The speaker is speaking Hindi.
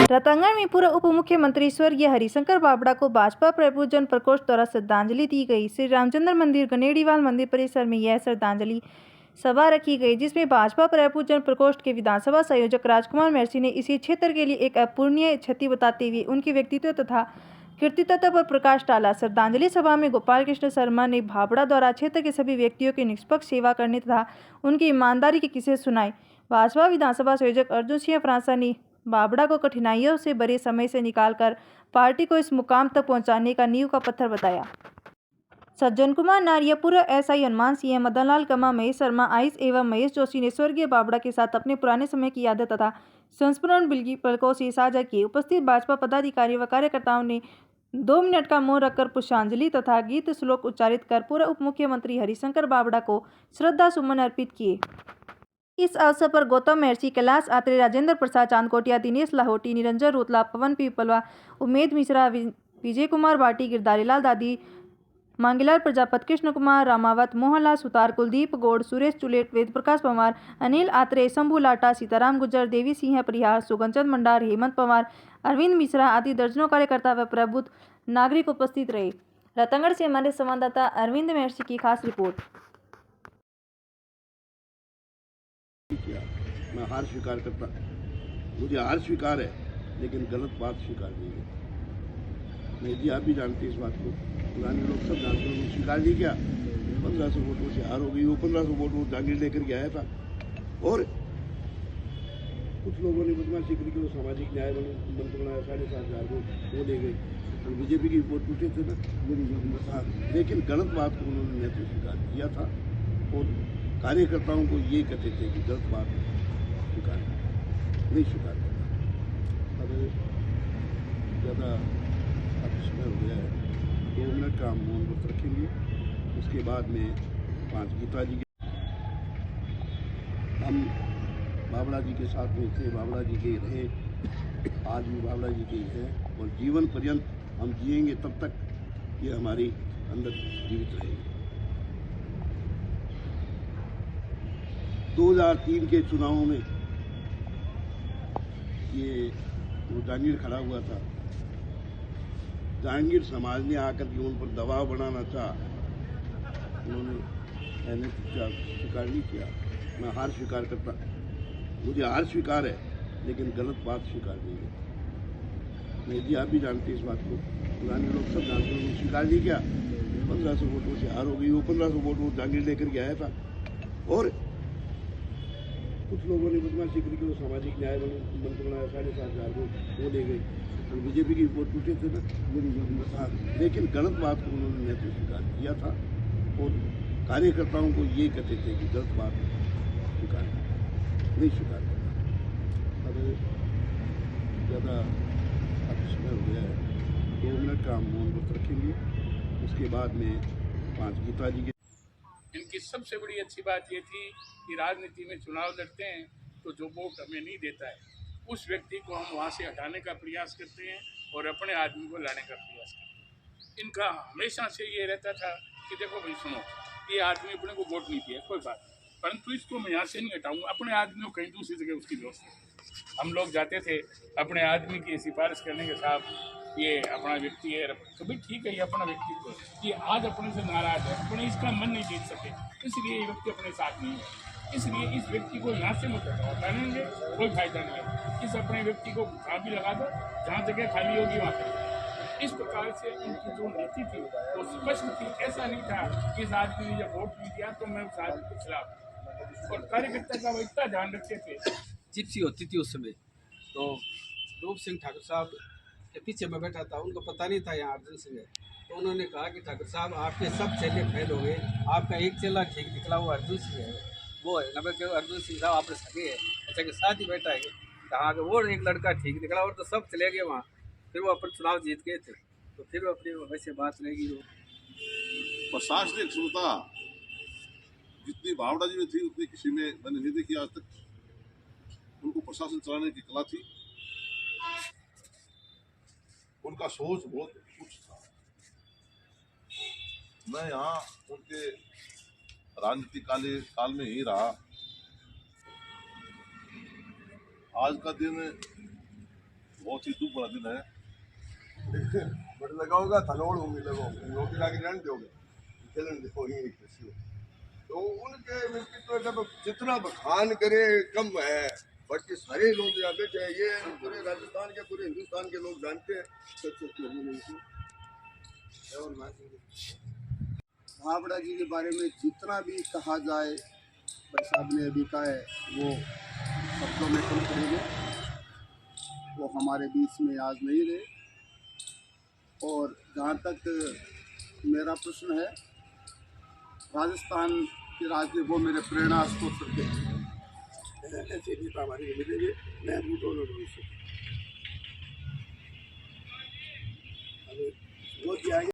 रतंगण में पूर्व उप मुख्यमंत्री स्वर्गीय हरिशंकर बाबड़ा को भाजपा प्रबुद्धजन प्रकोष्ठ द्वारा श्रद्धांजलि दी गई। श्री रामचंद्र मंदिर गनेड़ीवाल मंदिर परिसर में यह श्रद्धांजलि सभा रखी गई, जिसमें भाजपा प्रबुद्धजन प्रकोष्ठ के विधानसभा संयोजक राजकुमार महर्षि ने इसी क्षेत्र के लिए एक अपूरणीय क्षति बताते हुए उनके व्यक्तित्व तथा कृतित्व पर प्रकाश डाला। श्रद्धांजलि सभा में गोपाल कृष्ण शर्मा ने भाबड़ा द्वारा क्षेत्र के सभी व्यक्तियों की निष्पक्ष सेवा करने तथा उनकी ईमानदारी के किस्से सुनाए। भाजपा विधानसभा संयोजक अर्जुन सिंह फ्रांसा ने बाबड़ा को कठिनाइयों से भरे समय से निकालकर पार्टी को इस मुकाम तक पहुंचाने का नींव का पत्थर बताया। सज्जन कुमार नारिया, पूर्व एसआई हनुमान सिंह, मदन लाल कमा, महेश शर्मा, आयुष एवं महेश जोशी ने स्वर्गीय बाबड़ा के साथ अपने पुराने समय की यादें तथा संस्मरण बिल्की पलकों से साझा किए। उपस्थित भाजपा पदाधिकारी व कार्यकर्ताओं ने 2 मिनट का मौन रखकर पुष्पांजलि तथा गीत श्लोक उच्चारित कर पूर्व उप मुख्यमंत्री हरिशंकर बाबड़ा को श्रद्धा सुमन अर्पित किए। इस अवसर पर गौतम महर्षि, कैलाश आत्रे, राजेंद्र प्रसाद चांदकोटिया, दिनेश लाहौटी, निरंजन रोतला, पवन पीपलवा, उमेद मिश्रा, विजय कुमार भाटी, गिरधारीलाल दादी, मांगीलाल प्रजापत, कृष्ण कुमार रामावत, मोहनलाल सुतार, कुलदीप गौड़, सुरेश चुलेट, वेद प्रकाश पवार, अनिल आत्रे, शंभू लाटा, सीताराम गुज्जर, देवी सिंह परिहार, सुगनचंद मंडार, हेमंत पवार, अरविंद मिश्रा आदि दर्जनों कार्यकर्ता व प्रबुद्ध नागरिक उपस्थित रहे। रतंगढ़ से हमारे संवाददाता अरविंद महर्षि की खास रिपोर्ट। मैं हार स्वीकार करता, मुझे हार स्वीकार है, लेकिन गलत बात स्वीकार नहीं है। मैं जी आप भी जानते हैं इस बात को, पुराने लोग सब जानते हैं। उन्होंने स्वीकार नहीं किया, 1500 वोटों से हार हो गई। वो 1500 वोट वो जागीर लेकर के आया था और कुछ लोगों ने बदमाशी करी कि वो सामाजिक न्याय मंत्र बनाया, 7,500 वोट वो ले गए। और बीजेपी की वोट टूटे थे ना, लेकिन गलत बात को उन्होंने नेतृत्व स्वीकार किया था और कार्यकर्ताओं को ये कहते थे कि गलत बात स्वीकार नहीं स्वीकार करना। अब ज़्यादा समय हो गया है, 2 मिनट का हम मौन व्रत रखेंगे। उसके बाद में 5 गीता जी के हम बाबड़ा जी के साथ में थे, बाबड़ा जी के रहे, आज भी बाबड़ा जी के ही हैं और जीवन पर्यंत हम जिएंगे तब तक ये हमारी अंदर जीवित रहेगी। 2003 के चुनावों में ये वो जहांगीर खड़ा हुआ था। जहांगीर समाज ने आकर के उन पर दबाव बनाना चाहा, उन्होंने स्वीकार नहीं किया। मैं हार स्वीकार करता, मुझे हार स्वीकार है, लेकिन गलत बात स्वीकार नहीं है। मैं जी आप भी जानते हैं इस बात को, पुराने लोग सब जानते हैं। उन्होंने स्वीकार नहीं किया, 1500 वोटों से हार हो गई। वो 1500 वोट वो जहांगीर लेकर के आया था और कुछ लोगों ने बदमाशी करी कि वो सामाजिक न्याय मंत्र बनाया, 7,500 वोट वो ले गए। और बीजेपी की वोट टूटे थे ना, लेकिन गलत बात को उन्होंने नेतृत्व स्वीकार किया था और कार्यकर्ताओं को ये कहते थे कि गलत बात स्वीकार नहीं स्वीकार करना। अब ज़्यादा समय हो गया है, 2 मिनट का हम मौन व्रत रखेंगे। उसके बाद में 5 गीता जी के। इनकी सबसे बड़ी अच्छी बात ये थी कि राजनीति में चुनाव लड़ते हैं तो जो वोट हमें नहीं देता है उस व्यक्ति को हम वहाँ से हटाने का प्रयास करते हैं और अपने आदमी को लाने का प्रयास करते हैं। इनका हमेशा से ये रहता था कि देखो भाई सुनो, ये आदमी अपने को वोट नहीं दिया कोई बात, परंतु इसको मैं यहाँ से नहीं हटाऊँगा, अपने आदमी को कहीं दूसरी जगह उसकी व्यवस्था। हम लोग जाते थे अपने आदमी की सिफारिश करने के साथ, ये अपना व्यक्ति है तो भाई ठीक है, ये अपना व्यक्तित्व है, ये आज अपने से नाराज है, अपने इसका मन नहीं जीत सके, इसलिए ये व्यक्ति अपने साथ नहीं है, इसलिए इस व्यक्ति को यहाँ से मत हटाएंगे, कोई फायदा नहीं है। इस अपने व्यक्ति को जहाँ भी लगा दो, जहाँ जगह खाली होगी वहाँ पर। इस प्रकार से इनकी जो नीति थी वो स्पष्ट थी। ऐसा नहीं था कि इस आदमी ने जब वोट नहीं दिया तो मैं उस आदमी के खिलाफ। और कार्यकर्ता का वो इतना ध्यान रखते थे। जिप्सी होती थी उस समय, तो रूप सिंह ठाकुर साहब के पीछे मैं बैठा था, उनको पता नहीं था यहाँ अर्जुन सिंह है, तो उन्होंने कहा कि ठाकुर साहब आपके सब चेले फैल हो गए, आपका एक चेला ठीक निकला हुआ अर्जुन सिंह है, वो है नंबर के अर्जुन सिंह साहब आपने सके है, अच्छा के साथ ही बैठा है, कहा कि वो एक लड़का ठीक निकला और तो सब चले गए वहाँ। फिर वो अपन चुनाव जीत गए थे, तो फिर अपनी वैसे बात रहेगी। वो प्रशासनिक क्षमता जितनी बावड़ा जी में थी उतनी किसी में मैंने नहीं देखी आज तक। उनको प्रशासन चलाने की कला थी, उनका सोच बहुत कुछ था। मैं यहाँ उनके राजनीतिक काल में ही रहा। आज का दिन बहुत ही दुख भरा दिन है। बट लगाओगा थनोड़ होंगे लगाओगे नौकरी लाके जान दोगे चलन देखो ही एक कृषि हो। तो उनके व्यक्तित्व जब जितना बखान करे कम है। बाकी सारे लोग यहाँ बैठे हैं ये पूरे राजस्थान के पूरे हिंदुस्तान के लोग जानते हैं भावड़ा जी के बारे में जितना भी कहा जाए भाई साहब ने अभी कहा है वो शब्दों में कम करेंगे। वो हमारे बीच में आज नहीं रहे। और जहाँ तक मेरा प्रश्न है राजस्थान के राज्य वो मेरे प्रेरणा स्रोत थे। ऐसे नेता हमारे को मिलेंगे मैं बूटों में भविष्य वो